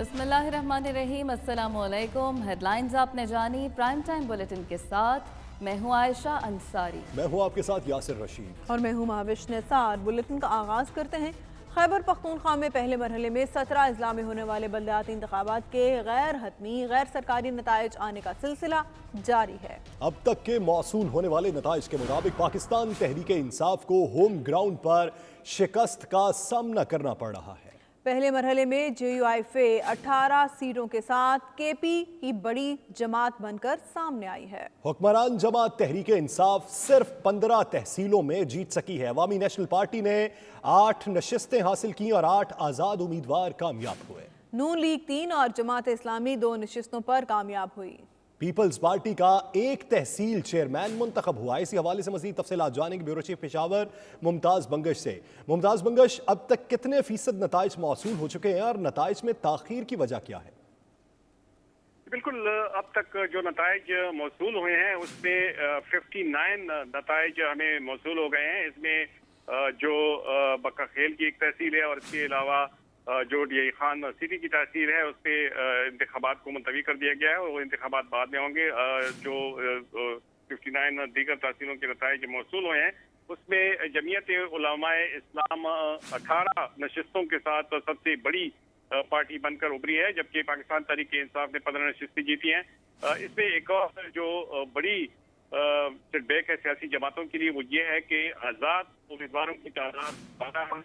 बिस्मिल्लाहिर्रहमानिर्रहीम, अस्सलामुअलैकुम। हेडलाइंस आपने जानी, प्राइम टाइम बुलेटिन के साथ मैं हूँ आयशा अंसारी। मैं हूँ आपके साथ यासिर रशीद और मैं हूँ महाविश निसार। बुलेटिन का आगाज़ करते हैं। खैबर पख्तूनख्वा में पहले मरहले में 17 अजला में होने वाले बल्दियाती इंतखाबात के गैर हतमी गैर सरकारी नताइज आने का सिलसिला जारी है। अब तक के मौसूल होने वाले नताइज के मुताबिक पाकिस्तान तहरीक इंसाफ को होम ग्राउंड पर शिकस्त का सामना करना पड़ रहा है। पहले मरहले में JUIF 18 सीटों के साथ KP की बड़ी जमात बनकर सामने आई है। हुक्मरान जमात तहरीक इंसाफ सिर्फ 15 तहसीलों में जीत सकी है। अवामी नेशनल पार्टी ने 8 नशिस्तें हासिल की और 8 आज़ाद उम्मीदवार कामयाब हुए। नून लीग 3 और जमात इस्लामी 2 नशिस्तों पर कामयाब हुई। पीपल्स पार्टी का एक तहसील चेयरमैन मुंतखब हुआ। इसी हवाले से मजीद तफसीलात जानेंगे ब्यूरो चीफ पेशावर मुमताज़ बंगश से। मुमताज़ बंगश, अब तक कितने फीसद नताइज मौसूल हो चुके हैं और नताइज में ताखीर की वजह क्या है? बिल्कुल, अब तक जो नताइज मौसूल हुए हैं उसमें 59 नताइज हमें मौसूल हो गए हैं। इसमें जो बक्का खेल की एक तहसील है और इसके अलावा जो DI खान सिटी की तहसील है उस पर इंतखाबात को मुलतवी कर दिया गया है और वो इंतखाबात बाद में होंगे। जो 59 दीगर तहसीलों के नताइज मौसूल हुए हैं उसमें जमीयत उलमाए इस्लाम 18 नशिस्तों के साथ सबसे बड़ी पार्टी बनकर उभरी है, जबकि पाकिस्तान तहरीक इंसाफ ने 15 नशिस्तें जीती हैं। इसमें एक और जो बड़ी सेटबैक है सियासी जमातों के लिए वो ये है कि आज़ाद उम्मीदवारों की तादाद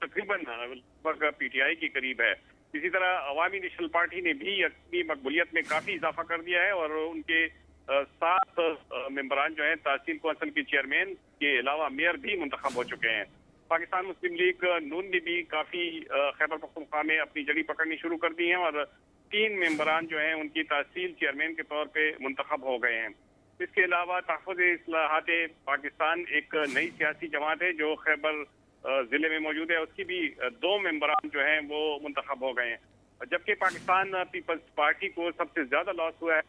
तकरीबन लगभग PTI के करीब है। इसी तरह अवामी नेशनल पार्टी ने भी अपनी मकबूलियत में काफ़ी इजाफा कर दिया है और उनके 7 मेंबरान जो हैं तहसील कौंसिल के चेयरमैन के अलावा मेयर भी मुंतखब हो चुके हैं। पाकिस्तान मुस्लिम लीग नून ने भी काफ़ी खैबर पख्तूनख्वा में अपनी जड़ी पकड़नी शुरू कर दी है और 3 मेंबरान जो हैं उनकी तहसील चेयरमैन के तौर पर मुंतखब हो गए हैं। इसके अलावा तहफ़्फ़ुज़ इस्लाहात पाकिस्तान एक नई सियासी जमात है जो खैबर जिले में मौजूद है, उसकी भी 2 मेंबरान जो हैं वो मुंतखब हो गए हैं। जबकि पाकिस्तान पीपल्स पार्टी को सबसे ज्यादा लॉस हुआ है।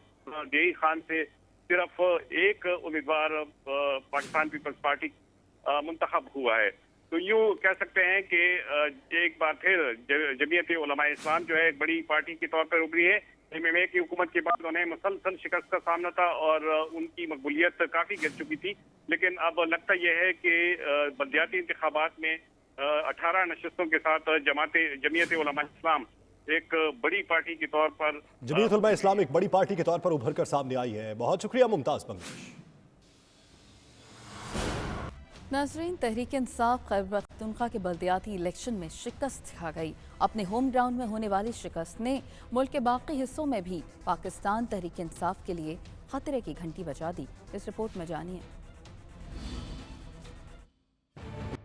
DI खान से सिर्फ एक उम्मीदवार पाकिस्तान पीपल्स पार्टी मुंतखब हुआ है। तो यूँ कह सकते हैं कि एक बार फिर जमीयत उलमाए इस्लाम जो है एक बड़ी पार्टी के तौर पर उभरी है। MMA की हुकूमत के बाद उन्हें मुसलसल शिकस्त का सामना था और उनकी मकबूलियत काफ़ी गिर चुकी थी, लेकिन अब लगता यह है कि बल्दियाती इंतखाबात में 18 नशिस्तों के साथ जमीयत उलमा इस्लाम एक बड़ी पार्टी के तौर पर जमीयत उलमा इस्लाम एक बड़ी पार्टी के तौर पर उभर कर सामने आई है। बहुत शुक्रिया मुमताज़ बंगश। नाज़रीन, तहरीक इंसाफ खैबर पख्तूनख्वा के बल्दियाती इलेक्शन में शिकस्त खा गई। अपने होम ग्राउंड में होने वाली शिकस्त ने मुल्क के बाकी हिस्सों में भी पाकिस्तान तहरीक इंसाफ के लिए खतरे की घंटी बजा दी। इस रिपोर्ट में जानिए।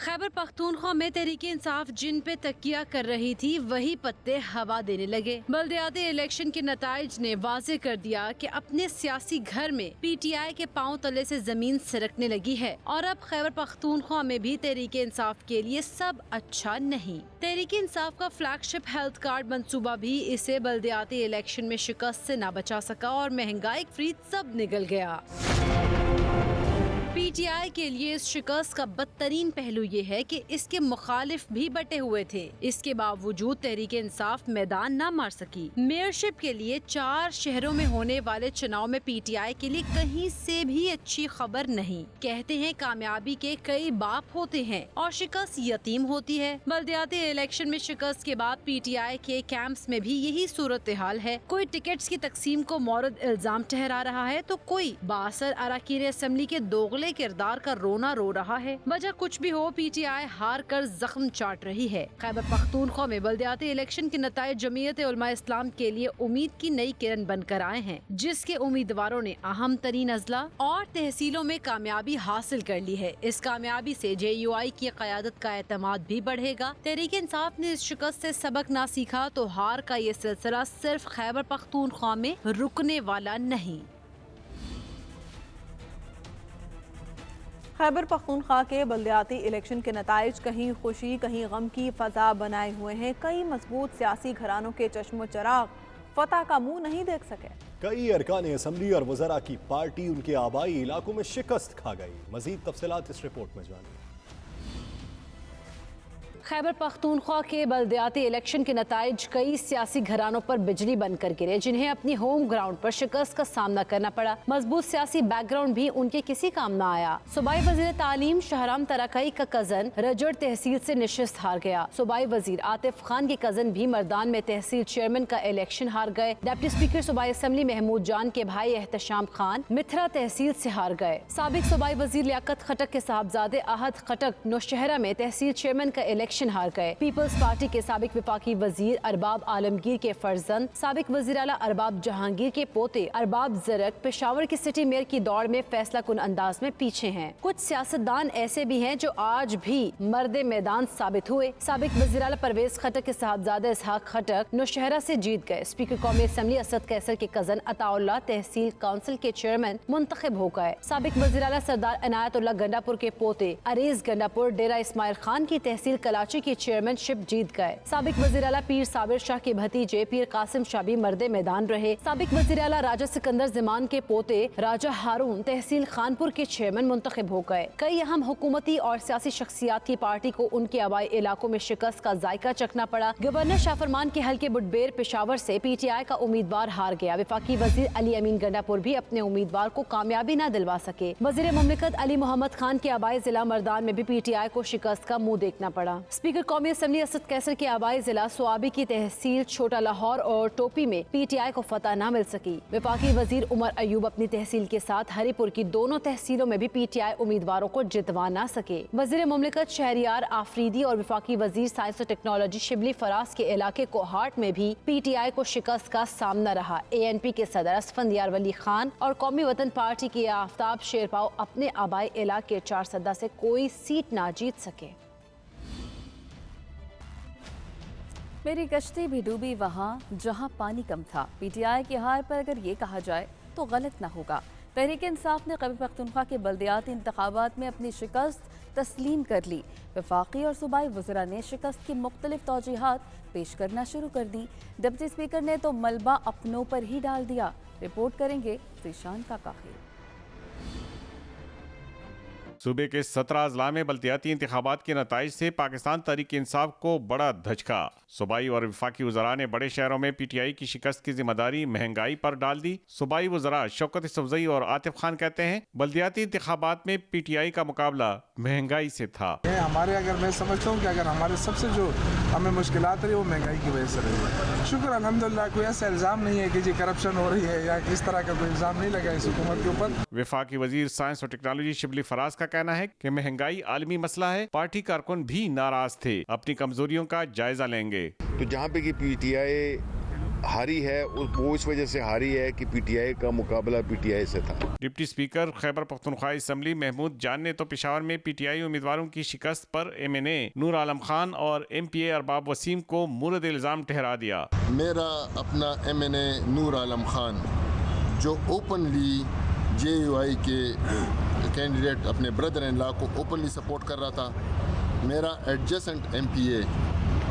खैबर पख्तूनख्वा में तहरीक इंसाफ जिन पे तकिया कर रही थी वही पत्ते हवा देने लगे। बल्दियाती इलेक्शन के नताइज ने वाजे कर दिया कि अपने सियासी घर में PTI के पांव तले से जमीन सिरकने लगी है और अब खैबर पख्तूनख्वा में भी तहरीक इंसाफ के लिए सब अच्छा नहीं। तहरीक इंसाफ का फ्लैगशिप हेल्थ कार्ड मंसूबा भी इसे बल्दियाती इलेक्शन में शिकस्त से न बचा सका और महंगाई फ्री सब निकल गया। PTI के लिए इस शिकस्त का बदतरीन पहलू ये है कि इसके मुखालिफ भी बटे हुए थे। इसके बावजूद तहरीक इंसाफ मैदान न मार सकी। मेयरशिप के लिए 4 शहरों में होने वाले चुनाव में PTI के लिए कहीं से भी अच्छी खबर नहीं। कहते हैं कामयाबी के कई बाप होते हैं और शिकस्त यतीम होती है। बल्दियाती इलेक्शन में शिकस्त के बाद PTI के कैंप्स में भी यही सूरत हाल है। कोई टिकट्स की तकसीम को मौरद इल्जाम ठहरा रहा है तो कोई बासर अरकान असेंबली के दोगले किरदार का रोना रो रहा है। वजह कुछ भी हो, PTI हार कर जख्म चाट रही है। खैबर पख्तूनख्वा में बल्दियाती इलेक्शन के नताइज जमीयत उलमा इस्लाम के लिए उम्मीद की नई किरण बनकर आए हैं, जिसके उम्मीदवारों ने अहम तरीन अजला और तहसीलों में कामयाबी हासिल कर ली है। इस कामयाबी से JUI की क़यादत का एतमाद भी बढ़ेगा। तहरीक इंसाफ ने इस शिकस्त से सबक ना सीखा तो हार का ये सिलसिला सिर्फ खैबर पख्तूनख्वा में रुकने वाला नहीं। खैबर पख्तूनख्वा के बल्दियाती इलेक्शन के नताइज कहीं खुशी कहीं गम की फजा बनाए हुए हैं। कई मजबूत सियासी घरानों के चश्मो चराग फतह का मुंह नहीं देख सके। कई अरकान असम्बली और वज़रा की पार्टी उनके आबाई इलाकों में शिकस्त खा गई। मजीद तफसीलात इस रिपोर्ट में जानिए। खैबर पख्तूनख्वा के बल्दियाती इलेक्शन के नताइज कई सियासी घरानों पर बिजली बनकर गिरे, जिन्हें अपनी होम ग्राउंड पर शिकस्त का सामना करना पड़ा। मजबूत सियासी बैकग्राउंड भी उनके किसी काम न आया। सूबाई वजीर तालीम शहराम तराकई का कजन रजड़ तहसील से निशिस्त हार गया। सूबाई वजीर आतिफ खान के कजन भी मर्दान में तहसील चेयरमैन का इलेक्शन हार गए। डिप्टी स्पीकर सूबाई असम्बली महमूद जान के भाई एहतशाम खान मिथरा तहसील से हार गए। साबिक सूबाई वजीर लियाकत खटक के साहबजादे आहद खटक नौशहरा में तहसील चेयरमैन का इलेक्शन हार गए। पीपल्स पार्टी के साबिक विफाकी वजीर अरबाब आलमगीर के फर्जंद साबिक वजीर आला अरबाब जहांगीर के पोते अरबाब जरक पेशावर की सिटी मेयर की दौड़ में फैसला कुन अंदाज में पीछे हैं। कुछ सियासतदान ऐसे भी हैं जो आज भी मर्दे मैदान साबित हुए। साबिक वजीर आला परवेज खटक के साहबजादे इसहाक खटक नौशहरा से जीत गए। स्पीकर कौमी असम्बली असद कैसर के कजन अताउल्लाह तहसील काउंसिल के चेयरमैन मुंतखब हो गए। साबिक वजीर आला सरदार इनायतुल्लाह गंडापुर के पोते अरीज गंडापुर डेरा इस्माइल खान की तहसील कलाची की चेयरमैनशिप जीत गए। साबिक वजीर आला पीर साबिर शाह के भतीजे पीर कासिम शाह भी मर्दे मैदान रहे। साबिक वजीर आला राजा सिकंदर ज़मान के पोते राजा हारून तहसील खानपुर के चेयरमैन मुंतखब हो गए। कई अहम हुकूमती और सियासी शख्सियात की पार्टी को उनके आबाई इलाकों में शिकस्त का जायका चखना पड़ा। गवर्नर शाह फरमान के हल्के बुडबेर पेशावर से PTI का उम्मीदवार हार गया। वफाकी वजीर अली अमीन गंडापुर भी अपने उम्मीदवार को कामयाबी न दिलवा सके। वजीर मुमलिकत अली मोहम्मद खान के आबाई जिला मर्दान में भी PTI को शिकस्त का मुंह देखना पड़ा। स्पीकर कौमी असम्बली असद कैसर के आबाई जिला स्वाबी की तहसील छोटा लाहौर और टोपी में PTI को फतह न मिल सकी। वफाकी वजीर उमर अयूब अपनी तहसील के साथ हरीपुर की दोनों तहसीलों में भी PTI उम्मीदवारों को जितवा न सके। वजीर मुमलिकत शहरियार आफरीदी और वफाकी वजीर साइंस और टेक्नोलॉजी शिबली फराज के इलाके कोहाट में भी PTI को शिकस्त का सामना रहा। ANP के सदर असफंदियार वली खान और कौमी वतन पार्टी के आफ्ताब शेरपाव अपने आबाई इलाके 4 सदा से कोई सीट ना जीत सके। मेरी कश्ती भी डूबी वहाँ जहाँ पानी कम था। PTI की हार पर अगर ये कहा जाए तो गलत ना होगा। तहरीक इंसाफ ने खैबर पख्तूनख्वा के बल्दियाती इंतखाबात में अपनी शिकस्त तस्लीम कर ली। वफाकी और सूबाई वज़रा ने शिकस्त की मुख्तलिफ तौजीहात पेश करना शुरू कर दी। डिप्टी स्पीकर ने तो मलबा अपनों पर ही डाल दिया। रिपोर्ट करेंगे ज़ीशान काकाखिल। सूबे के 17 अजला में बल्दियाती इंतखाबात के नताइज से पाकिस्तान तहरीक इंसाफ को बड़ा धचका। सूबाई और वफाकी वज़रा ने बड़े शहरों में PTI की शिकस्त की जिम्मेदारी महंगाई पर डाल दी। सूबाई वज़रा शौकत सफजई और आतिफ खान कहते हैं बल्दियाती इंतखाबात में PTI का मुकाबला महंगाई से था। हमारे अगर मैं समझता हूँ कि अगर हमारे सबसे जो हमें मुश्किलात रही वो महंगाई की वजह से रही। शुक्र अल्हम्दुलिल्लाह कोई ऐसा इल्ज़ाम नहीं है कि जी करप्शन हो रही है या इस तरह का कोई इल्ज़ाम नहीं लगा इस हुकूमत के ऊपर। वफाकी वजीर साइंस और टेक्नोलॉजी शिबली फराज का कहना है कि महंगाई आलमी मसला है। पार्टी कारकुन भी नाराज थे, अपनी कमजोरियों का जायजा लेंगे। तो जहाँ पे की PTI हारी है वो इस वजह से हारी है कि PTI का मुकाबला PTI से था। Deputy speaker Khyber Pakhtunkhwa assembly Mahmood Jan ने तो पेशावर में PTI उम्मीदवारों की शिकस्त पर MNA नूर आलम खान और MPA अरबाब वसीम को मुर्द इल्ज़ाम ठहरा दिया। मेरा अपना MNA नूर आलम खान जो ओपनली JUI के कैंडिडेट अपने ब्रदर इन लॉ को ओपनली सपोर्ट कर रहा था, मेरा एडजेसेंट MPA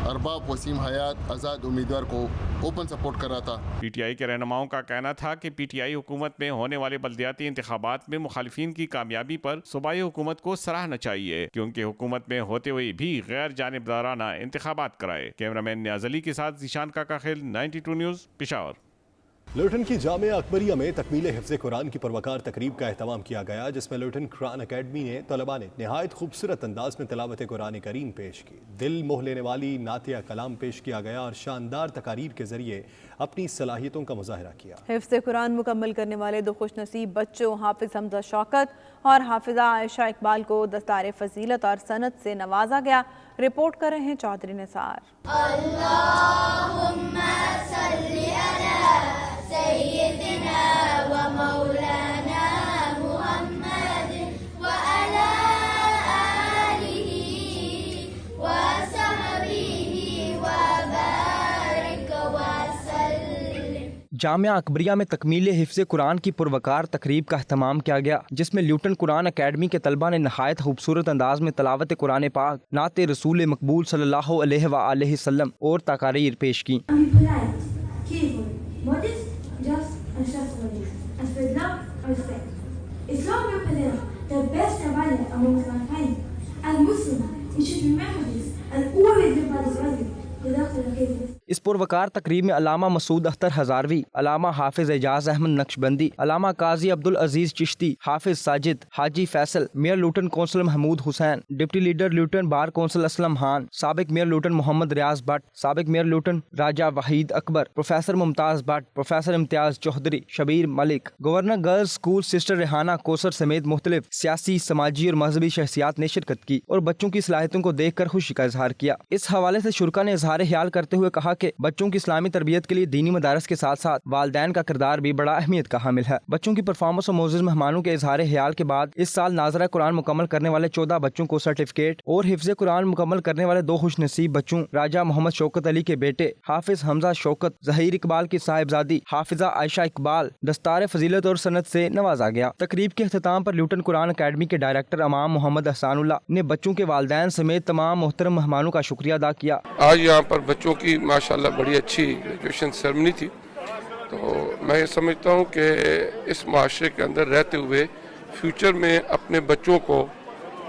अरबाब वसीम हयात आज़ाद उम्मीदवार को ओपन सपोर्ट कर रहा था। PTI के रहनुमाओं का कहना था कि PTI हुकूमत में होने वाले बल्दियाती इंतखाबात में मुखालिफिन की कामयाबी पर सूबाई हुकूमत को सराहना चाहिए, क्योंकि हुकूमत में होते हुए भी गैर जानिबदाराना इंतखाबात कराए। कैमरामैन नियाज अली के साथ ज़ीशान काकाखिल, 92 न्यूज़, पेशावर। लुटन की जामिया अकबरिया में तकमील हिफ्ज़ कुरान की परवकार तकरीब का एहतमाम किया गया, जिसमें लुटन कुरान अकेडमी ने तलबा ने नहायत खूबसूरत अंदाज में तिलावत कुरान करीम पेश की। दिल मोह लेने वाली नातिया कलाम पेश किया गया और शानदार तकारीर के जरिए अपनी सलाहियतों का मुजाहरा किया। हिफ्ज़ कुरान मुकम्मल करने वाले 2 खुशनसीब बच्चों हाफिज़ हमजा शौकत और हाफिज़ा आयशा इकबाल को दस्तार फजीलत और सनत से नवाजा गया। रिपोर्ट कर रहे हैं चौधरी निसार। अल्लाहुम्मा सल्ली अला सय्यिदिना व मौलाना मुहम्मद व अला आलिही व सहबिही व बारिक व सल्लिम। जामिया अकबरिया में तकमील हिफ्ज़ कुरान की पुरवकार तकरीब का अहतमाम किया गया, जिसमें ल्यूटन कुरान अकेडमी के तलबा ने नहायत खूबसूरत अंदाज में तलावत कुरान पाक, नात रसूल मकबूल सल्लल्लाहु अलैहि वसल्लम और तकारीर पेश की। Islam represents the best value amongst mankind. As Muslims, we should remember this and always live by this rugby. جزاكم خير. इस पुरवकार तकरीब में अलामा मसूद अख्तर हजारवी, अलामा हाफिज एजाज अहमद नक्शबंदी, अलामा Qazi Abdul Aziz Chishti, Hafiz Sajid, Haji Faisal, mayor Luton council Mahmood Hussain, deputy leader Luton bar council Aslam Khan, साबिक मेयर लूटन मोहम्मद रियाज भट्ट, साबिक mayor Luton Raja Waheed Akbar, professor Mumtaz Bhatt, professor Imtiaz Chaudhry, Shabbir Malik, governor girls school sister Rehana Kausar समेत मुख्तलिफ सियासी, समाजी और मजहबी शख्सियात ने शिरकत की और बच्चों की सलाहियतों को देख कर खुशी का इजहार किया। इस हवाले से शुरका ने इजहार ख्याल करते हुए कहा कि बच्चों की इस्लामी तरबियत के लिए दीनी मदारस के साथ साथ वालिदैन का किरदार भी बड़ा अहमियत का हामिल है। बच्चों की परफॉर्मेंस और मोअज़्ज़िज़ मेहमानों के इजहार ख्याल के बाद इस साल नाज़रा कुरान मुकम्मल करने वाले 14 बच्चों को सर्टिफिकेट और हिफ्ज़ कुरान मुकम्मल करने वाले 2 खुशनसीब बच्चों राजा मोहम्मद शौकत अली के बेटे हाफिज हमजा शौकत, ज़हीर इकबाल की साहिबजादी हाफिजा आयशा इकबाल दस्तार फजीलत और सनत से नवाजा गया। तकरीब के अख्ताम पर ल्यूटन कुरान अकेडमी के डायरेक्टर इमाम मोहम्मद अहसानुल्लाह ने बच्चों के वालिदैन समेत तमाम मोहतरम मेहमानों का शुक्रिया अदा किया। आज यहाँ पर बच्चों की माशाल्लाह बड़ी अच्छी ग्रेजुएशन सेरेमनी थी, तो मैं ये समझता हूँ कि इस माशरे के अंदर रहते हुए फ्यूचर में अपने बच्चों को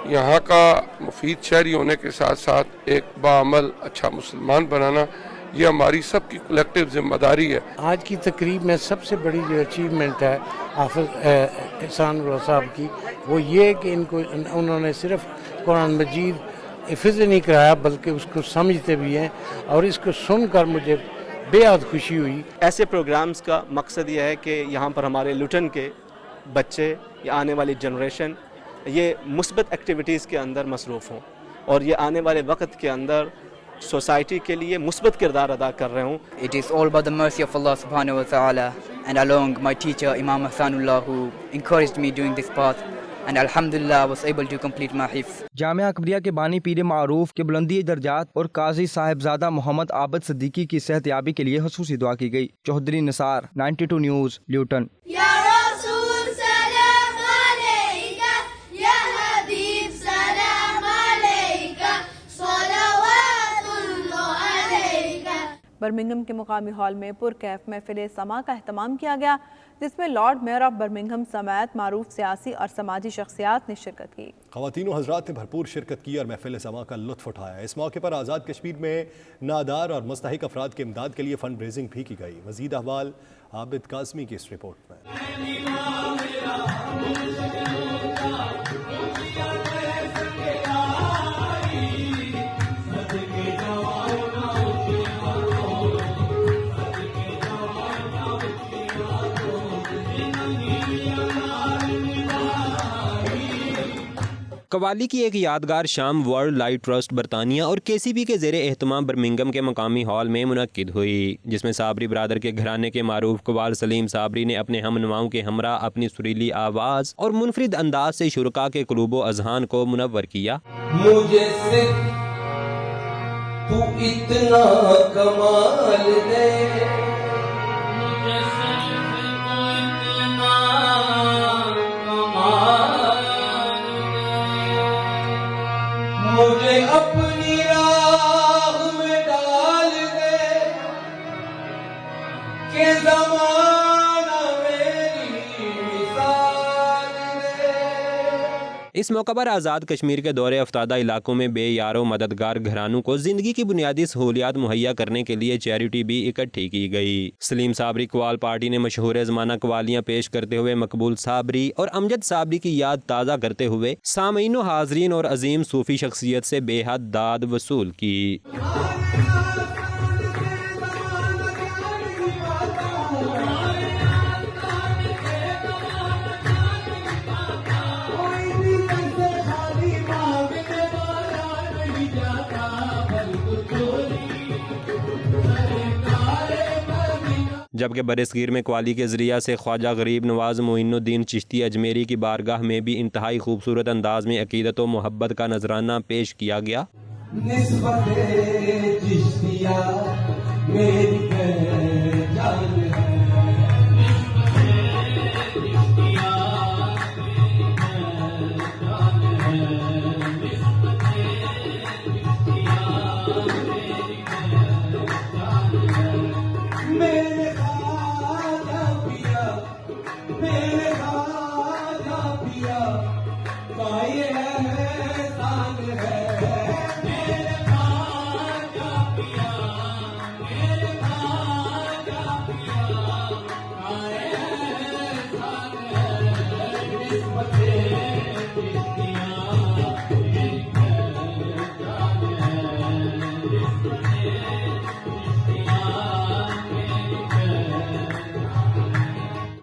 यहाँ का मुफीद शहरी होने के साथ साथ एक बाअमल अच्छा मुसलमान बनाना, ये हमारी सबकी कलेक्टिव जिम्मेदारी है। आज की तकरीब में सबसे बड़ी जो अचीवमेंट है हाफिज एहसानुल्लाह साहब की, वो ये कि इनको उन्होंने सिर्फ कुरान मजीद हिफ्ज़ नहीं कराया बल्कि उसको समझते भी हैं, और इसको सुनकर मुझे बेहद खुशी हुई। ऐसे प्रोग्राम्स का मकसद ये है कि यहाँ पर हमारे लुटन के बच्चे या आने वाली जनरेशन ये मुस्बत एक्टिविटीज़ के अंदर मसरूफ़ हों और ये आने वाले वक्त के अंदर सोसाइटी के लिए मुस्बत किरदार अदा कर रहे हों। It is all about the mercy of Allah subhanahu wa ta'ala and along my teacher Imam Ahsanullah who encouraged me doing this path. And alhamdulillah I was able to complete my hifz. Jamia अकबरिया के बानी पीर मारूफ के बुलंदी दर्जात और काजी साहिबजादा मोहम्मद आबद सिद्दीकी की सेहतयाबी के लिए खसूसी दुआ की गई। Chaudhary Nisar, 92 news, Luton. Birmingham के मुकामी हॉल में पुरकैफ महफिल समा का एहतमाम किया गया, जिसमें लॉर्ड मेयर ऑफ बर्मिंघम समेत मारूफ सियासी और समाजी शख्सियात ने शिरकत की। ख़वातीन व हज़रात ने भरपूर शिरकत की और महफिल समा का लुत्फ़ उठाया। इस मौके पर आज़ाद कश्मीर में नादार और मुस्तहिक अफराद के इमदाद के लिए फ़ंड रेजिंग भी की गई। मज़ीद अहवाल आबिद काज़मी की इस रिपोर्ट में। कवाली की एक यादगार शाम वर्ल्ड लाइट ट्रस्ट बरतानिया और KCB के ज़ेरे एहतमाम बर्मिंघम के मकामी हॉल में मुनक्किद हुई, जिसमें साबरी बरादर के घराने के मारूफ कवाल सलीम साबरी ने अपने हमनवाओं के हमरा अपनी सुरीली आवाज़ और मुनफरिद अंदाज से शुरका के कुलूबो अज़हान को मुनव्वर किया। मुझे तू इतना कमाल दे, मुझे अपनी राह में डाल दे के ज़माना मेरी मिसाल दे। इस मौका पर आज़ाद कश्मीर के दौरे अफ्तादा इलाकों में बेयारो मददगार घरानों को जिंदगी की बुनियादी सहूलियात मुहैया करने के लिए चैरिटी भी इकट्ठी की गई। सलीम साबरी कवाल पार्टी ने मशहूर ज़माना कवालियाँ पेश करते हुए मकबूल साबरी और अमजद साबरी की याद ताज़ा करते हुए सामीन व हाज़रीन और अजीम सूफ़ी शख्सियत से बेहद दाद वसूल की। जबकि बरसगीर में कवाली के ज़रिया से ख्वाजा गरीब नवाज मोइनुद्दीन चिश्ती अजमेरी की बारगाह में भी इंतहाई खूबसूरत अंदाज में अकीदत व मोहब्बत का नजराना पेश किया गया।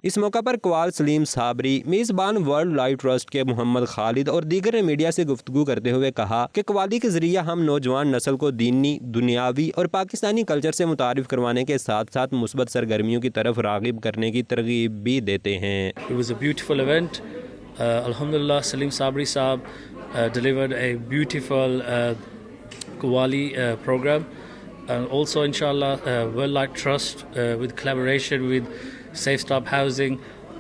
इस मौका पर कवाल सलीम साबरी, मेज़बान वर्ल्ड लाइफ ट्रस्ट के मोहम्मद खालिद और दीगर ने मीडिया से गुफ्तगू करते हुए कहा कि कवाली के जरिए हम नौजवान नस्ल को दीनी, दुनियावी और पाकिस्तानी कल्चर से मुतारिफ करवाने के साथ साथ मुस्बत सरगर्मियों की तरफ राग़िब करने की तरगीब भी देते हैं। It was a beautiful event. Alhamdulillah, Salim Sabri Saab delivered a beautiful Qawwali program. And also, inshallah, World Light Trust with collaboration with Safe Stop Housing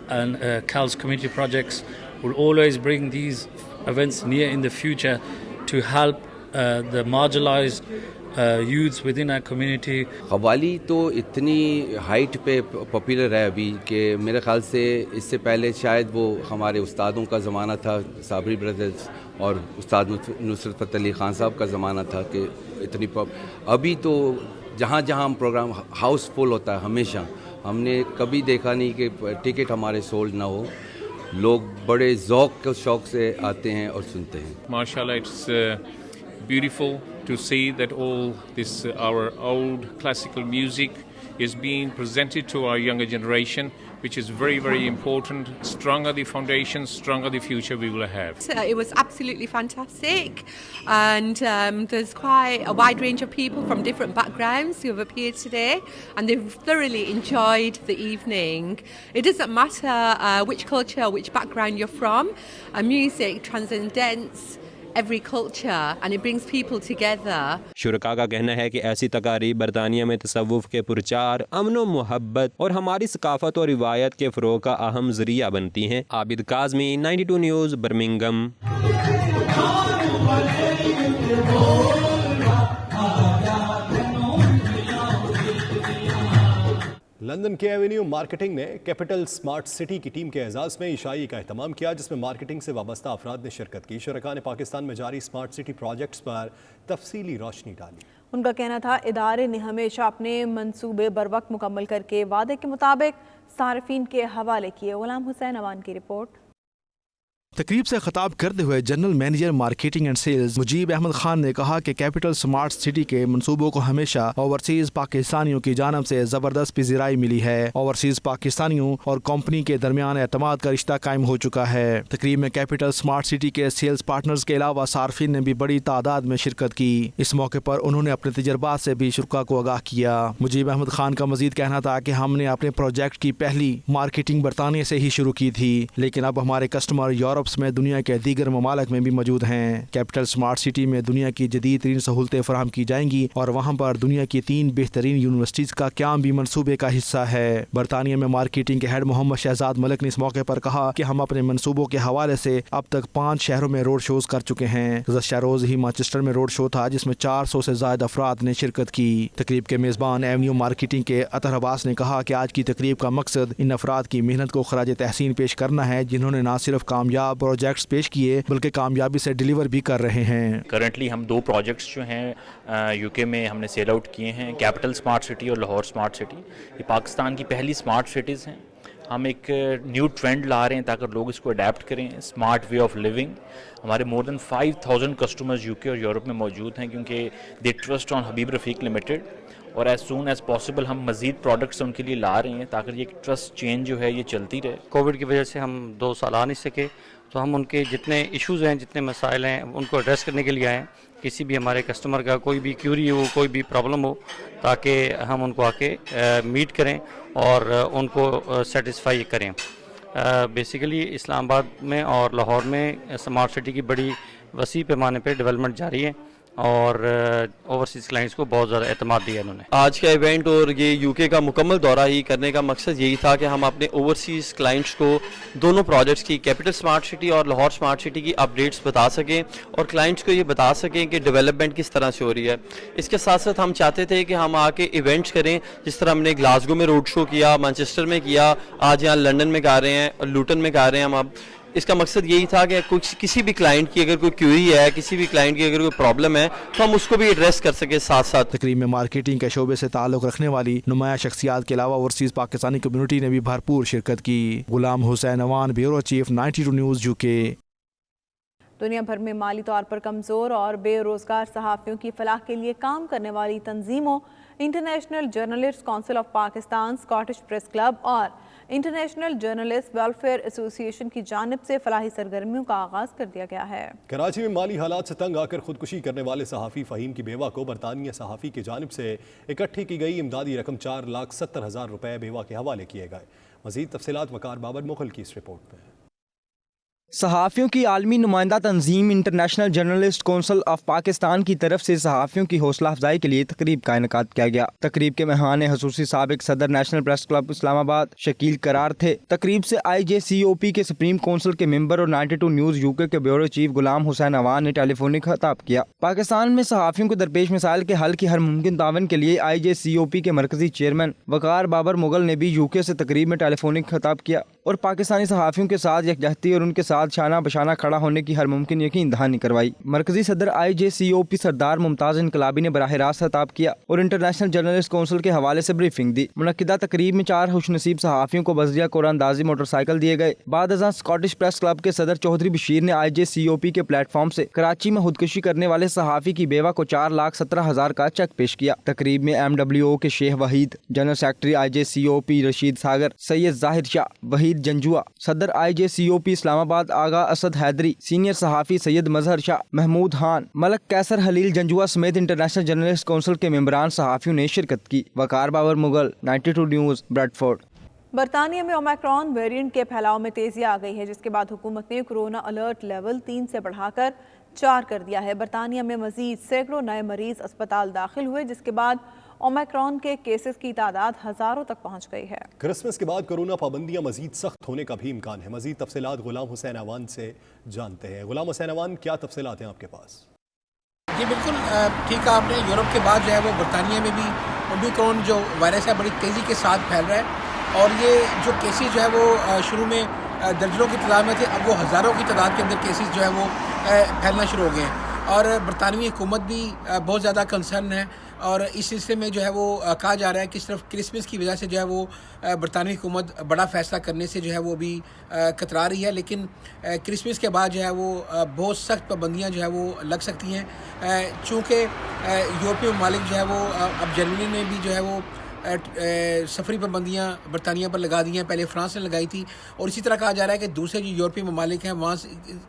and CAL's community projects will always bring these events near in the future to help the marginalized youths within our community. قوالی تو اتنی height پہ popular ہے ابھی کہ میرے خیال سے اس سے پہلے شاید وہ ہمارے استادوں کا زمانہ تھا، صابری بردرز اور استاد نصرت فتح علی خان صاحب کا زمانہ تھا کہ اتنی ابھی تو جہاں جہاں ہم پروگرام ہاؤس فل ہوتا ہے ہمیشہ، ہم نے کبھی دیکھا نہیں کہ ٹکٹ ہمارے سولڈ نہ ہو، لوگ بڑے ذوق کے شوق سے آتے ہیں اور سنتے ہیں۔ ماشاءاللہ it's beautiful to see that all this our old classical music is being presented to our younger generation, which is very, very important. Stronger the foundations, stronger the future we will have. It was absolutely fantastic, and there's quite a wide range of people from different backgrounds who have appeared today, and they've thoroughly enjoyed the evening. It doesn't matter which culture, which background you're from. Music transcends every culture and it brings people together. شرکا کا کہنا ہے کہ ایسی تقاریب برطانیہ میں تصوف کے پرچار، امن و محبت اور ہماری ثقافت اور روایت کے فروغ کا اہم ذریعہ بنتی ہیں۔ عابد کاظمی، 92 نیوز، برمنگھم۔ لندن کے ایونیو مارکیٹنگ نے کیپٹل سمارٹ سٹی کی ٹیم کے اعزاز میں عشائی کا اہتمام کیا، جس میں مارکیٹنگ سے وابستہ افراد نے شرکت کی۔ شرکاء نے پاکستان میں جاری سمارٹ سٹی پروجیکٹس پر تفصیلی روشنی ڈالی۔ ان کا کہنا تھا ادارے نے ہمیشہ اپنے منصوبے بر وقت مکمل کر کے وعدے کے مطابق صارفین کے حوالے کیے۔ غلام حسین اوان کی رپورٹ۔ تقریب سے خطاب کرتے ہوئے general manager marketing and sales Mujeeb Ahmed Khan نے کہا کہ کیپٹل سمارٹ سٹی کے منصوبوں کو ہمیشہ اوورسیز پاکستانیوں کی جانب سے زبردست پذیرائی ملی ہے۔ اوورسیز پاکستانیوں اور کمپنی کے درمیان اعتماد کا رشتہ قائم ہو چکا ہے۔ تقریب میں کیپٹل سمارٹ سٹی کے سیلز پارٹنرز کے علاوہ صارفین نے بھی بڑی تعداد میں شرکت کی۔ اس موقع پر انہوں نے اپنے تجربات سے بھی شرکاء کو آگاہ کیا۔ مجیب احمد خان کا مزید کہنا تھا کہ ہم نے اپنے پروجیکٹ کی پہلی مارکیٹنگ برطانیہ سے ہی شروع کی تھی، لیکن اب ہمارے کسٹمر یورپس میں دنیا کے دیگر ممالک میں بھی موجود ہیں۔ کیپٹل سمارٹ سٹی میں دنیا کی جدید ترین سہولتیں فراہم کی جائیں گی اور وہاں پر دنیا کی 3 بہترین یونیورسٹیز کا قیام بھی منصوبے کا حصہ ہے۔ برطانیہ میں مارکیٹنگ کے ہیڈ محمد شہزاد ملک نے اس موقع پر کہا کہ ہم اپنے منصوبوں کے حوالے سے اب تک 5 شہروں میں روڈ شوز کر چکے ہیں۔ گزشتہ روز ہی مانچسٹر میں روڈ شو تھا جس میں 400 سے زائد افراد نے شرکت کی۔ تقریب کے میزبان ایونیو مارکیٹنگ کے اطہر عباس نے کہا کہ آج کی تقریب کا مقصد ان افراد کی محنت کو خراج تحسین پیش کرنا ہے جنہوں نے نہ صرف کامیاب پروجیکٹس پیش کیے بلکہ کامیابی سے ڈیلیور بھی کر رہے ہیں۔ کرنٹلی ہم 2 پروجیکٹس جو ہیں یو کے میں ہم نے سیل آؤٹ کیے ہیں، کیپٹل سمارٹ سٹی اور لاہور سمارٹ سٹی۔ یہ پاکستان کی پہلی سمارٹ سٹیز ہیں۔ ہم ایک نیو ٹرینڈ لا رہے ہیں تاکہ لوگ اس کو اڈیپٹ کریں، اسمارٹ وے آف لیونگ۔ ہمارے مور دین 5000 کسٹمرز یو کے اور یورپ میں موجود ہیں کیونکہ the trust on Habib Rafiq limited, اور ایز سون ایز پاسبل ہم مزید پروڈکٹس ان کے لیے لا رہے ہیں تاکہ یہ ٹرسٹ چینج جو ہے یہ چلتی رہے۔ کووڈ کی وجہ سے ہم 2 سال آ نہیں سکے، تو ہم ان کے جتنے ایشوز ہیں، جتنے مسائل ہیں، ان کو ایڈریس کرنے کے لیے آئے ہیں۔ کسی بھی ہمارے کسٹمر کا کوئی بھی کیوری ہو، کوئی بھی پرابلم ہو، تاکہ ہم ان کو آ کے میٹ کریں اور ان کو سیٹسفائی کریں۔ بیسیکلی اسلام آباد میں اور لاہور میں سمارٹ سٹی کی بڑی وسیع پیمانے پہ ڈیولپمنٹ جاری ہے اور اوورسیز کلائنٹس کو بہت زیادہ اعتماد دیا انہوں نے۔ آج کا ایونٹ اور یہ یو کے کا مکمل دورہ ہی کرنے کا مقصد یہی تھا کہ ہم اپنے اوورسیز کلائنٹس کو دونوں پروجیکٹس کی، کیپٹل سمارٹ سٹی اور لاہور سمارٹ سٹی کی اپڈیٹس بتا سکیں اور کلائنٹس کو یہ بتا سکیں کہ ڈیولپمنٹ کس طرح سے ہو رہی ہے۔ اس کے ساتھ ساتھ ہم چاہتے تھے کہ ہم آ کے ایونٹس کریں، جس طرح ہم نے گلاسگو میں روڈ شو کیا، مانچسٹر میں کیا، آج یہاں لنڈن میں کر رہے ہیں، لوٹن میں کر رہے ہیں ہم اب۔ اس کا مقصد یہی تھا کہ کسی بھی کلائنٹ کی اگر کوئی کیوری ہے، کسی بھی کلائنٹ کی اگر کوئی پرابلم ہے تو ہم اس کو بھی ایڈریس کر سکیں ساتھ ساتھ۔ تقریب میں مارکیٹنگ کے شعبے سے تعلق رکھنے والی نمایاں شخصیات کے علاوہ اوورسیز پاکستانی کمیونٹی نے بھی بھرپور شرکت کی۔ Ghulam Hussain Awan, bureau chief, 92 news, U K. دنیا بھر میں مالی طور پر کمزور اور بے روزگار صحافیوں کی فلاح کے لیے کام کرنے والی تنظیموں international journalist council of Pakistan, Scottish press club اور इंटरनेशनल जर्नलिस्ट वेलफेयर एसोसिएशन की जानिब से फलाही सरगर्मियों का आगाज कर दिया गया है। कराची में माली हालात से तंग आकर खुदकुशी करने वाले सहाफ़ी फ़हीम की बेवा को बरतानिया सहाफ़ी की जानिब से इकट्ठी की गई इमदादी रकम 4,70,000 रुपये बेवा के हवाले किए गए। मज़ीद तफसीलात वकार बाबर मुगल की इस रिपोर्ट में। सहाफ़ियों की आलमी नुमाइंदा तंजीम international journalist council of Pakistan की तरफ से सहाफ़ियों की हौसला अफजाई के लिए तकरीब का इनेकाद किया गया। तकरीब के मेहमान खसूसी साबिक सदर national press club Islamabad Shakeel करार थे। तकरीब से IJCOP के सुप्रीम कौंसिल के मेंबर और 92 न्यूज़ UK के ब्यूरो चीफ गुलाम हुसैन अवान ने टेलीफोनिक खिताब किया। पाकिस्तान में सहाफ़ियों को दरपेश मसाइल के हल की हर मुमकिन तावन के लिए IJCOP के मरकजी चेयरमैन वकार बाबर मुगल ने भी UK से तकरीब में टेलीफोनिक खिताब किया और पाकिस्तानी सहाफ़ियों के साथ यकजहती और उनके साथ शाना बशाना खड़ा होने की हर मुमकिन यकीन दहानी करवाई। मरकजी सदर IJCOP सरदार मुमताज़ इनकलाबी ने बराह रास्त खिताब किया और इंटरनेशनल जर्नलिस्ट कौंसिल के हवाले से ब्रीफिंग दी। मुनक्किदा तकरीब में 4 खुशनसीब सहाफ़ियों को बज़रिया कुरानदाज़ी मोटरसाइकिल दिए गए। बाद अज़ां स्कॉटिश प्रेस क्लब के सदर चौधरी बशीर ने IJCOP के प्लेटफॉर्म से कराची में खुदकुशी करने वाले सहाफ़ी की बेवा को 4,17,000 का चेक पेश किया। तकरीब में MWO के Sheikh Waheed, general secretary IJCOP Rashid Sagar, Syed Zahir Shah, Waheed Janjua, सदर IJCOP इस्लामाबाद आगा असद हैदरी, सीनियर सहाफ़ी सैयद मजहर शाह, महमूद खान, मलक कैसर हलील जंजुआ समेत इंटरनेशनल जर्नलिस्ट कौंसिल के मेंबरान सहाफ़ियों ने शिरकत की। वकार बाबर मुगल, 92 न्यूज़, ब्रेडफोर्ड। बरतानिया में ओमिक्रॉन वेरिएंट के फैलाव में तेज़ी आ गई है, जिसके बाद हुकूमत ने कोरोना अलर्ट लेवल 3 से बढ़ाकर 4 कर दिया है। बरतानिया में मजीद सैकड़ों नए मरीज अस्पताल दाखिल हुए, जिसके बाद ओमिक्रॉन के केसेस की तादाद हज़ारों तक पहुंच गई है। क्रिसमस के बाद कोरोना पाबंदियां मजीद सख्त होने का भी इम्कान है। मजीद तफसीलात गुलाम हुसैन अवान से जानते हैं। गुलाम हुसैन अवान, क्या तफसीलात हैं आपके पास? जी बिल्कुल ठीक है आपने। यूरोप के बाद जो है वो बरतानिया में भी ओमिक्रॉन जो वायरस है बड़ी तेज़ी के साथ फैल रहा है और ये जो केसेस जो है वो शुरू में दर्जनों की तादाद में थे, अब वो हज़ारों की तादाद के अंदर केसेस जो है वो फैलना शुरू हो गए हैं और बरतानवी हुकूमत भी बहुत ज़्यादा कंसर्न है और इस सिलसिले में जो है वो कहा जा रहा है कि सिर्फ क्रिसमस की वजह से जो है वो बरतानवी हुकूमत बड़ा फ़ैसला करने से जो है वो भी कतरा रही है, लेकिन क्रिसमस के बाद जो है वो बहुत सख्त पाबंदियाँ जो है वो लग सकती हैं। चूँकि यूरोपीय ममालिक जो है वो अब जर्मनी ने भी जो है वो सफरी पाबंदियाँ बरतानिया पर लगा दी हैं, पहले फ्रांस ने लगाई थी और इसी तरह कहा जा रहा है कि दूसरे जो यूरोपीय ममालिक हैं वहाँ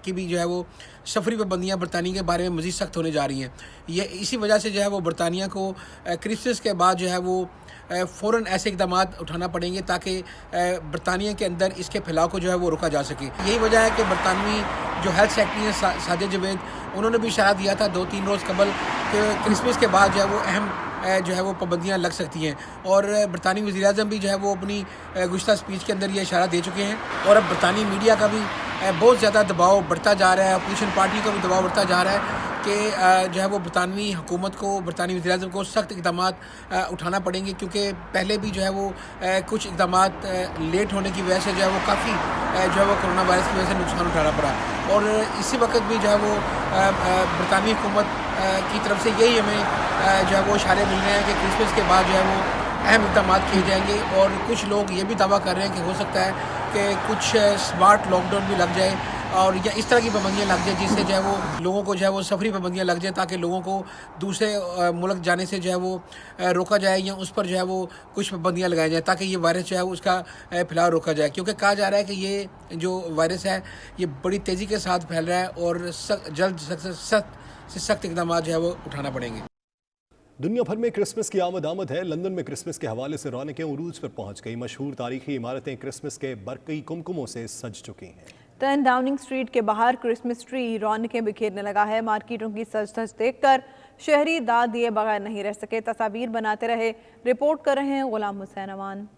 की भी जो है वो सफरी पाबंदियाँ बरतानिया के बारे में मज़ीद सख्त होने जा रही हैं। ये इसी वजह से जो है वो बरतानिया को क्रिसमस के बाद जो है वो फ़ौरन ऐसे इक़दाम उठाना पड़ेंगे ताकि बरतानिया के अंदर इसके फैलाव को जो है वो रोका जा सके। यही वजह है कि बरतानवी जो हेल्थ सेक्रेटरी हैं साजिद जावेद, उन्होंने भी इशारा दिया था 2-3 रोज़ कबल कि क्रिसमस के बाद जो है वो अहम जो है वो पाबंदियाँ लग सकती हैं और बरतानी वज़ीर-ए-आज़म भी जो है वो अपनी गुज़िश्ता स्पीच के अंदर ये इशारा दे चुके हैं और अब बरतानी मीडिया का भी बहुत ज़्यादा दबाव बढ़ता जा रहा है, अपोजिशन पार्टी का भी दबाव बढ़ता जा रहा है कि जो है वो बरतानवी हुकूमत को, बरतानी वज़ीर-ए-आज़म को सख्त इक़दाम उठाना पड़ेंगे क्योंकि पहले भी जो है वो कुछ इक़दाम लेट होने की वजह से जो है वो काफ़ी जो है वो कोरोना वायरस की वजह से नुकसान उठाना पड़ा और इसी वक्त भी जो है वो बरतानवी हुकूमत की तरफ से यही हमें जो है वो इशारे मिल रहे हैं कि क्रिसमस के बाद जो है वो अहम इक़दाम किए जाएंगे और कुछ लोग ये भी दावा कर रहे हैं कि हो सकता है कि कुछ स्मार्ट लॉकडाउन भी लग जाए और या इस तरह की पाबंदियाँ लग जाए जिससे जो है वो लोगों को जो है वो सफरी पाबंदियाँ लग जाए ताकि लोगों को दूसरे मुल्क जाने से जो है वो रोका जाए या उस पर जो है वो कुछ पाबंदियाँ लगाई जाए ताकि ये वायरस जो है उसका फैलाव रोका जाए, क्योंकि कहा जा रहा है कि ये जो वायरस है ये बड़ी तेज़ी के साथ फैल रहा है और जल्द से सख्त इक़दाम जो है वो उठाना पड़ेंगे। दुनिया भर में क्रिसमस की आमद है। लंदन में क्रिसमस के हवाले से रौनकें उरूज पर पहुंच गई। मशहूर तारीखी इमारतें क्रिसमस के बरकई कुमकुमों से सज चुकी हैं। 10 डाउनिंग स्ट्रीट के बाहर क्रिसमस ट्री रौनकें बिखेरने लगा है। मार्केटों की सज धज देखकर शहरी दाद दिए बगैर नहीं रह सके, तस्वीर बनाते रहे। रिपोर्ट कर रहे हैं गुलाम हुसैन अवान।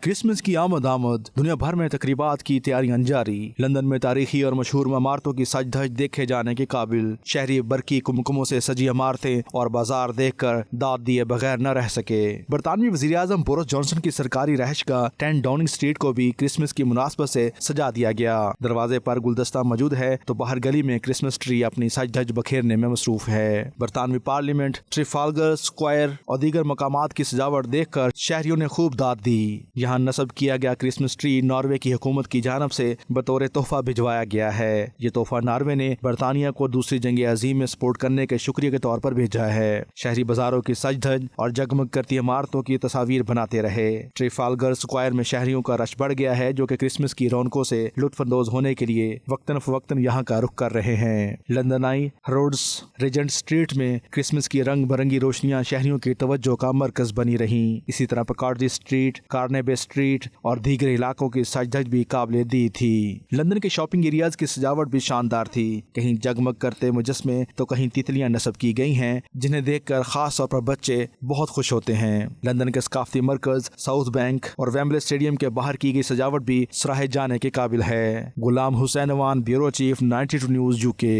क्रिसमस की आमद दुनिया भर में तकरीबात की तैयारियां जारी। लंदन में तारीखी और मशहूर इमारतों की सज धज देखे जाने के काबिल। शहरी बरकी कुमकुमों से सजी इमारतें और बाजार देखकर दाद दिए बगैर न रह सके। बरतानवी वज़ीर-ए-आज़म बोरिस जॉनसन की सरकारी रहायश का 10 डाउनिंग स्ट्रीट को भी क्रिसमस की मुनासबत से सजा दिया गया। दरवाजे पर गुलदस्ता मौजूद है तो बाहर गली में क्रिसमस ट्री अपनी सज धज बखेरने में मसरूफ है। बरतानवी पार्लियामेंट, ट्रिफालगर स्क्वायर और दीगर मकामात की सजावट देखकर शहरियों ने खूब दाद दी। यहाँ नस्ब किया गया क्रिसमस ट्री नॉर्वे की हुकूमत की जानब से बतौर तोहफा भिजवाया गया है। ये तोहफा नॉर्वे ने बरतानिया को दूसरी जंग अजीम में सपोर्ट करने के शुक्रिया के तौर पर भेजा है। शहरी बाजारों की सज धज और जगमग करती इमारतों की तस्वीर बनाते रहे। ट्रेफालगर स्क्वायर में शहरियों का रश बढ़ गया है, जो कि क्रिसमस की रौनकों से लुत्फानंदोज होने के लिए वक्तन फवक्तन यहाँ का रुख कर रहे हैं। लंदन आई रोड्स रेजेंट स्ट्रीट में क्रिसमस की रंग बिरंगी रोशनियां शहरियों की तवज्जो का मरकज बनी रही। इसी तरह पकार्डी स्ट्रीट, कार्नेबे स्ट्रीट और दीगर इलाकों की सजधज भी काबिल दी थी। लंदन के शॉपिंग एरियाज की सजावट भी शानदार थी। कहीं जगमग करते मुजस्मे तो कहीं तितलियां नस्ब की गई हैं, जिन्हें देखकर खास तौर पर बच्चे बहुत खुश होते हैं। लंदन के सकाफती मरकज साउथ बैंक और वेम्बले स्टेडियम के बाहर की गई सजावट भी सराहे जाने के काबिल है। Ghulam Hussain Awan, bureau chief, 92 news UK.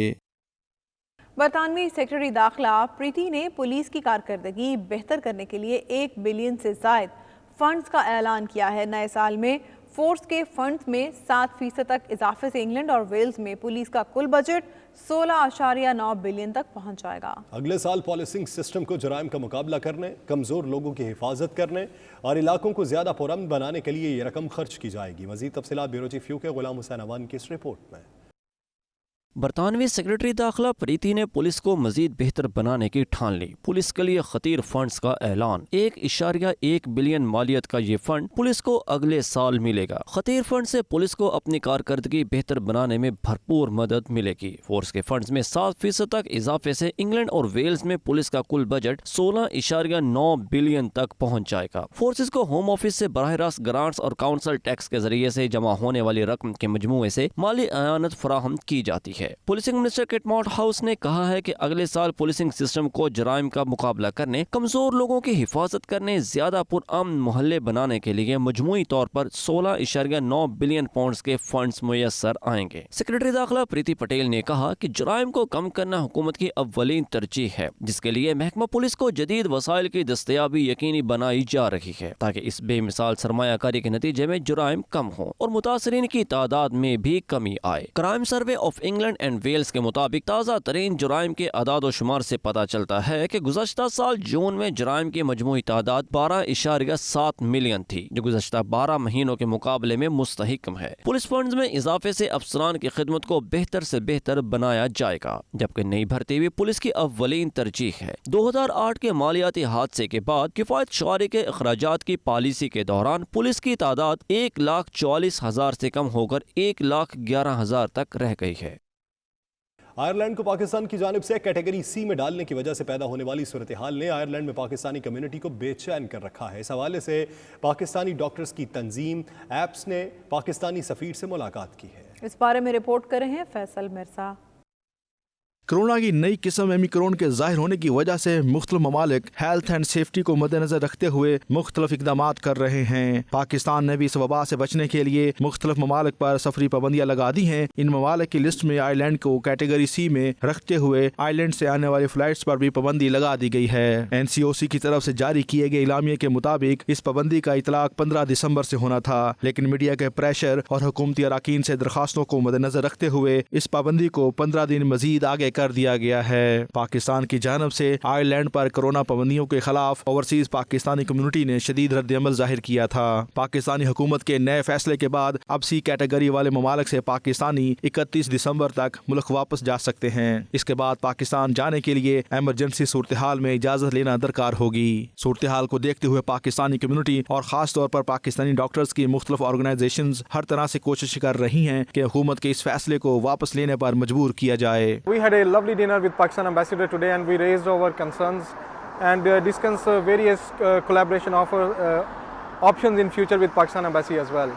बरतानवी सेक्रेटरी दाखिला प्रीति ने पुलिस की कारकर्दगी बेहतर करने के लिए 1 बिलियन से जायद फंड्स का ऐलान किया है। नए साल में फोर्स के फंड्स में 7% तक इजाफे से इंग्लैंड और वेल्स में पुलिस का कुल बजट 16.9 बिलियन तक पहुंच जाएगा। अगले साल पॉलिसिंग सिस्टम को जराइम का मुकाबला करने, कमजोर लोगों की हिफाजत करने और इलाकों को ज्यादा पुरअमन बनाने के लिए ये रकम खर्च की जाएगी। मजीद तफसीलात ब्यूरो चीफ यूके गुलाम हुसैन अवान की इस रिपोर्ट में। बरतानवी सेक्रेटरी दाखिला प्रीति ने पुलिस को मजीद बेहतर बनाने की ठान ली। पुलिस के लिए खतीर फंड्स का ऐलान। 1.1 बिलियन मालियत का ये फंड पुलिस को अगले साल मिलेगा। खतीर फंड से पुलिस को अपनी कारकर्दगी बेहतर बनाने में भरपूर मदद मिलेगी। फोर्स के फंड्स में 7% तक इजाफे से इंग्लैंड और वेल्स में पुलिस का कुल बजट 16.9 बिलियन तक पहुँच जाएगा। फोर्सेज को होम ऑफिस से बराह रास्त ग्रांट्स और काउंसिल टैक्स के जरिए से जमा होने वाली रकम के मजमूए से माली अयानत फराहम की जाती है। पुलिसिंग मिनिस्टर किट मॉडहाउस ने कहा है कि अगले साल पुलिसिंग सिस्टम को जराइम का मुकाबला करने, कमजोर लोगों की हिफाजत करने, ज्यादा पुरअमन मोहल्ले बनाने के लिए मजमूई तौर पर 16.9 बिलियन पाउंड्स के फंड्स मुयस्सर आएंगे। सेक्रेटरी दाखिला प्रीति पटेल ने कहा कि जराइम को कम करना हुकूमत की अव्वलीन तरजीह है, जिसके लिए महकमा पुलिस को जदीद वसाइल की दस्तयाबी यकीनी बनाई जा रही है, ताकि इस बेमिसाल सरमायाकारी के नतीजे में जराइम कम हो और मुतासरीन की तादाद में भी कमी आए। Crime survey of England and Wales के मुताबिक ताज़ा तरीन जुराइम के अदाद व शुमार से पता चलता है कि गुज़श्ता साल जून में जुराइम की मजमूई तादाद 12.7 मिलियन थी, जो गुज़श्ता 12 महीनों के मुकाबले में मुस्तहिकम है। पुलिस फंड्स में इजाफे से अफसरान की खिदमत को बेहतर से बेहतर बनाया जाएगा, जबकि नई भर्ती भी पुलिस की अव्वलीन तरजीह है। 2008 के मालियाती हादसे के बाद किफायत शुमारी के अखराजात की पॉलिसी के दौरान पुलिस की तादाद 1,44,000 से कम होकर 1,11,000 तक रह गई है। आयरलैंड को पाकिस्तान की जानिब से कैटेगरी सी में डालने की वजह से पैदा होने वाली सूरत हाल ने आयरलैंड में पाकिस्तानी कम्युनिटी को बेचैन कर रखा है। इस हवाले से पाकिस्तानी डॉक्टर्स की तंजीम एप्स ने पाकिस्तानी सफीर से मुलाकात की है। इस बारे में रिपोर्ट कर रहे हैं फैसल मिर्जा। कोरोना की नई किस्म ओमिक्रॉन के जाहिर होने की वजह से मुख्तलिफ ममालिक हेल्थ एंड सेफ्टी को मद्देनजर रखते हुए मुख्तलिफ इकदाम कर रहे हैं। पाकिस्तान ने भी इस वबा से बचने के लिए मुख्तलिफ ममालिक पर सफरी पाबंदियां लगा दी हैं। इन ममालिक की लिस्ट में आयरलैंड को कैटेगरी सी में रखते हुए आयरलैंड से आने वाली फ्लाइट्स पर भी पाबंदी लगा दी गई है। NCOC की तरफ से जारी किए गए इलामिये के मुताबिक इस पाबंदी का इतलाक 15 दिसंबर से होना था, लेकिन मीडिया के प्रेशर और हुकूमती अराकीन से दरखास्तों को मद्देनजर रखते हुए इस पाबंदी को 15 दिन मजीद आगे कर दिया गया है। पाकिस्तान की जानब से आयरलैंड पर कोरोना पाबंदियों के खिलाफ ओवरसीज पाकिस्तानी कम्युनिटी ने शदीद रद्द-ए-अमल जाहिर किया था। पाकिस्तानी हुकूमत के नए फैसले के बाद अब सी कैटेगरी वाले ममालिक से पाकिस्तानी 31 दिसंबर तक मुल्क वापस जा सकते हैं। इसके बाद पाकिस्तान जाने के लिए एमरजेंसी सूरत हाल में इजाजत लेना दरकार होगी। सूरत हाल को देखते हुए पाकिस्तानी कम्युनिटी और खास तौर पर पाकिस्तानी डॉक्टर्स की मुख्तलिफ ऑर्गेनाइजेशंस हर तरह से कोशिश कर रही हैं कि हुकूमत के इस फैसले को वापस लेने पर मजबूर किया जाए। We had a lovely dinner with Pakistan ambassador today and we raised our concerns and discussed various collaboration options in future with Pakistan embassy as well,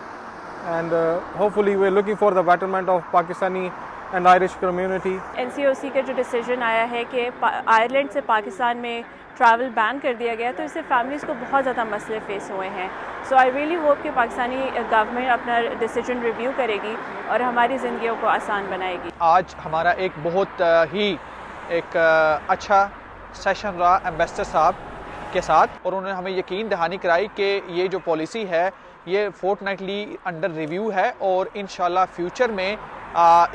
and hopefully we're looking for the betterment of Pakistani and Irish community. NCOC का जो decision आया है कि Ireland से पाकिस्तान में travel ban कर दिया गया, तो इससे फैमिलीज़ को बहुत ज़्यादा मसले फेस हुए हैं। सो आई रियली होप कि पाकिस्तानी गवर्नमेंट अपना डिसीजन रिव्यू करेगी और हमारी ज़िंदगियों को आसान बनाएगी। आज हमारा एक बहुत ही एक अच्छा सेशन रहा एम्बेसडर साहब के साथ, और उन्होंने हमें यकीन दहानी कराई कि ये जो पॉलिसी है ये फोर्टनाइटली अंडर रिव्यू है और इंशाल्लाह फ्यूचर में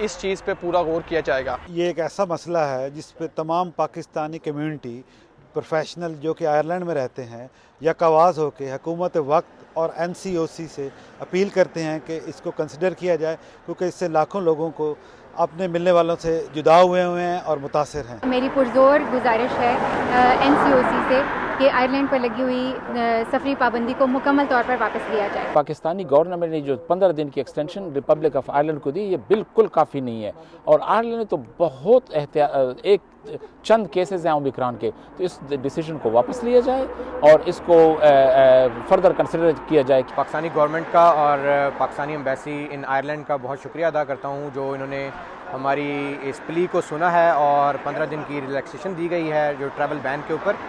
इस चीज़ पे पूरा गौर किया जाएगा। ये एक ऐसा मसला है जिस पे तमाम पाकिस्तानी कम्युनिटी प्रोफेशनल जो कि आयरलैंड में रहते हैं यकआवाज़ होकर हुकूमत वक्त और NCOC से अपील करते हैं कि इसको कंसिडर किया जाए, क्योंकि इससे लाखों लोगों को अपने मिलने वालों से जुदा हुए हैं और मुतासिर हैं। मेरी पुरजोर गुजारिश है NCOC से कि आयरलैंड पर लगी हुई सफरी पाबंदी को मुकम्मल तौर पर वापस लिया जाए। पाकिस्तानी गवर्नमेंट ने जो 15 दिन की एक्सटेंशन रिपब्लिक ऑफ आयरलैंड को दी, ये बिल्कुल काफ़ी नहीं है। और आयरलैंड ने तो बहुत एक चंद केसेस हैं ओमिक्रॉन के, तो इस डिसीजन को वापस लिया जाए और इसको फर्दर कंसिडर किया जाए। पाकिस्तानी गवर्नमेंट का और पाकिस्तानी एम्बेसी इन आयरलैंड का बहुत शुक्रिया अदा करता हूँ जो इन्होंने हमारी इस प्ली को सुना है और 15 दिन की रिलैक्सेशन दी गई है जो ट्रैवल बैन के ऊपर।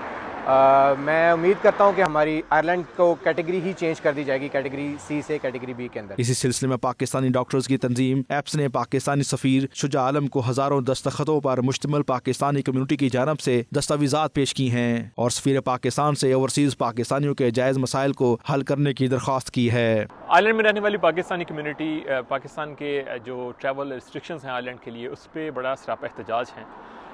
मैं उम्मीद करता हूं कि हमारी आयरलैंड को कैटेगरी ही चेंज कर दी जाएगी, कैटेगरी C से कैटेगरी B के अंदर। इसी सिलसिले में पाकिस्तानी डॉक्टर्स की तंजीम एप्स ने पाकिस्तानी सफ़ीर शुजा आलम को हज़ारों दस्तखतों पर मुश्तमिल पाकिस्तानी कम्युनिटी की जानब से दस्तावेज़ात पेश की हैं और सफ़ीर पाकिस्तान से ओवरसीज़ पाकिस्तानियों के जायज़ मसाइल को हल करने की दरख्वास्त की है। आयरलैंड में रहने वाली पाकिस्तानी कम्युनिटी पाकिस्तान के जो ट्रैवल रिस्ट्रिक्शंस हैं आयरलैंड के लिए, उस पर बड़ा सरापा एहतजाज हैं।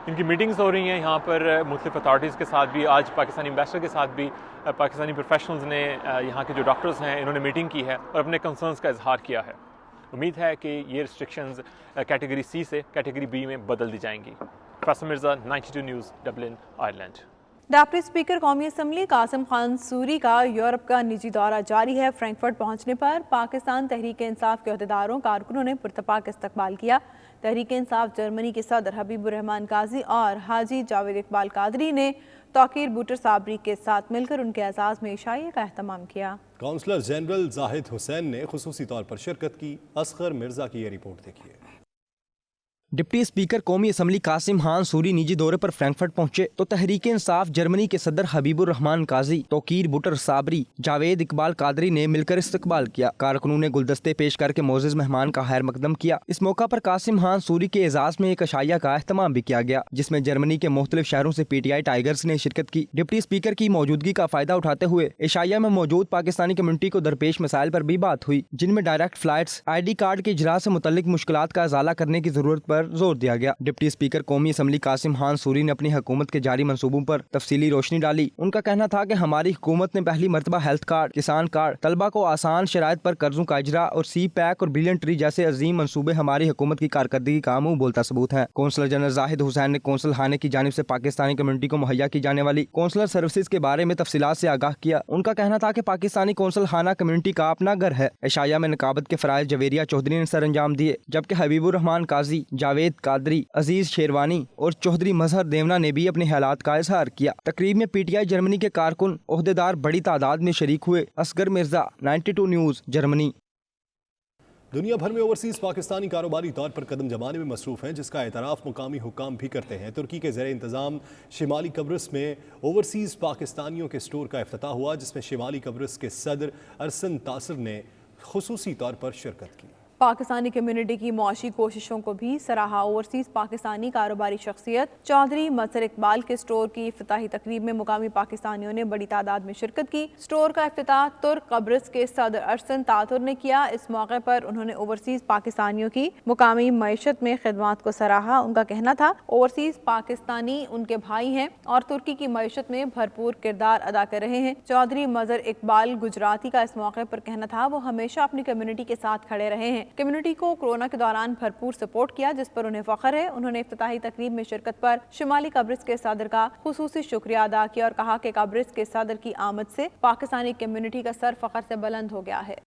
इनकी मीटिंग्स हो रही हैं यहाँ पर मुख्तलिफ अथॉरिटीज़ के साथ भी, आज पाकिस्तानी एम्बेसडर के साथ भी पाकिस्तानी प्रोफेशनल्स ने, यहाँ के जो डॉक्टर्स हैं, इन्होंने मीटिंग की है और अपने कंसर्न्स का इजहार किया है। उम्मीद है कि ये रिस्ट्रिक्शंस कैटेगरी C से कैटेगरी B में बदल दी जाएंगी। Faisal Mirza, 92 news, Dublin, Ireland. Deputy speaker कौमी असम्बली कासिम खान सूरी का यूरोप का निजी दौरा जारी है। फ्रैंकफर्ट पहुंचने पर पाकिस्तान तहरीक इंसाफ के अहदेदारों कारकुनों ने पुरतपाक इस्तकबाल किया। तहरीक इंसाफ जर्मनी के सदर हबीबुर रहमान काजी और हाजी जावेद इकबाल कादरी ने तौकीर बूटर साबरी के साथ मिलकर उनके एजाज़ में इशाइया का एहतमाम किया। काउंसलर जनरल जाहिद हुसैन ने खुसूसी तौर पर शिरकत की। असगर मिर्जा की ये रिपोर्ट देखिए। डिप्टी स्पीकर कौमी असम्बली कासिम खान सूरी निजी दौरे पर फ्रैंकफर्ट पहुंचे तो तहरीक इंसाफ जर्मनी के सदर हबीबुर रहमान काजी, तौकीर बूटर साबरी, जावेद इकबाल कादरी ने मिलकर इस्तकबाल किया। कारकुनों ने गुलदस्ते पेश करके मोअज़्ज़ज़ मेहमान का खैर मकदम किया। इस मौका पर कासिम खान सूरी के एजाज में एक अशाइया का एहतमाम भी किया गया, जिसमें जर्मनी के मुख्तलिफ शहरों से PTI टाइगर्स ने शिरकत की। डिप्टी स्पीकर की मौजूदगी का फायदा उठाते हुए एशिया में मौजूद पाकिस्तानी कम्युनिटी को दरपेश मसाइल पर भी बात हुई, जिनमें डायरेक्ट फ्लाइट्स, ID कार्ड के इजरा से मुतल्लिक मुश्किलात का इजाला करने की जरूरत पर जोर दिया गया। डिप्टी स्पीकर कौमी असम्बली कासिम खान सूरी ने अपनी हुकूमत के जारी मंसूबों पर तफसीली रोशनी डाली। उनका कहना था कि हमारी हुकूमत ने पहली मरतबा हेल्थ कार्ड, किसान कार्ड, तलबा को आसान शराइत पर कर्जों का इजरा और CPAC और बिलियन ट्री जैसे अजीम मंसूबे हमारी हुकूमत की कारकर्दगी का मुंह बोलता सबूत है। कौंसलर जनरल जाहिद हुसैन ने कौंसल खाने की जानिब से पाकिस्तानी कम्युनिटी को मुहैया की जाने वाली कौंसलर सर्विसेज के बारे में तफसीलात से आगाह किया। उनका कहना था कि पाकिस्तानी कौंसल खाना कम्युनिटी का अपना घर है। एशिया में नकाबत के फराइज जवेरिया चौधरी ने सर अंजाम दिए, जबकि हबीबुर रहमान काजी, जावेद कादरी, अजीज शेरवानी और चौधरी मजहर देवना ने भी अपने हालात का इजहार किया। तकरीब में PTI जर्मनी के कारकुन, ओहदेदार बड़ी तादाद में शरीक हुए। Asghar Mirza, 92 news, Germany. दुनिया भर में ओवरसीज पाकिस्तानी कारोबारी तौर पर कदम जमाने में मसरूफ़ हैं, जिसका एतराफ़ मुकामी हुक्काम भी करते हैं। तुर्की के ज़ेरे इंतज़ाम शिमाली कब्रस में ओवरसीज़ पाकिस्तानियों के स्टोर का इफ्तिताह हुआ, जिसमें शिमाली कब्रस के सदर अरसन तासर ने खुसूसी तौर पर शिरकत की। पाकिस्तानी कम्युनिटी की मुआशी कोशिशों को भी सराहा। ओवरसीज पाकिस्तानी कारोबारी शख्सियत चौधरी मजहर इकबाल के स्टोर की इफ्तिताही तकरीब में मुकामी पाकिस्तानियों ने बड़ी तादाद में शिरकत की। स्टोर का इफ्तिताह तुर्क कब्रस के सदर अरसन तातुर ने किया। इस मौके पर उन्होंने ओवरसीज पाकिस्तानियों की मुकामी मईशत में खिदमात को सराहा। उनका कहना था ओवरसीज पाकिस्तानी उनके भाई हैं और तुर्की की मईशत में भरपूर किरदार अदा कर रहे हैं। चौधरी मजहर इकबाल गुजराती का इस मौके पर कहना था वो हमेशा अपनी कम्युनिटी के साथ खड़े रहे हैं। कम्युनिटी को कोरोना के दौरान भरपूर सपोर्ट किया, जिस पर उन्हें फख्र है। उन्होंने इफ्तिताही तकरीब में शिरकत पर शिमाली कब्रिस के सदर का खुसूसी शुक्रिया अदा किया और कहा कि कब्रिस के सदर की आमद से पाकिस्तानी कम्युनिटी का सर फख्र से बुलंद हो गया है।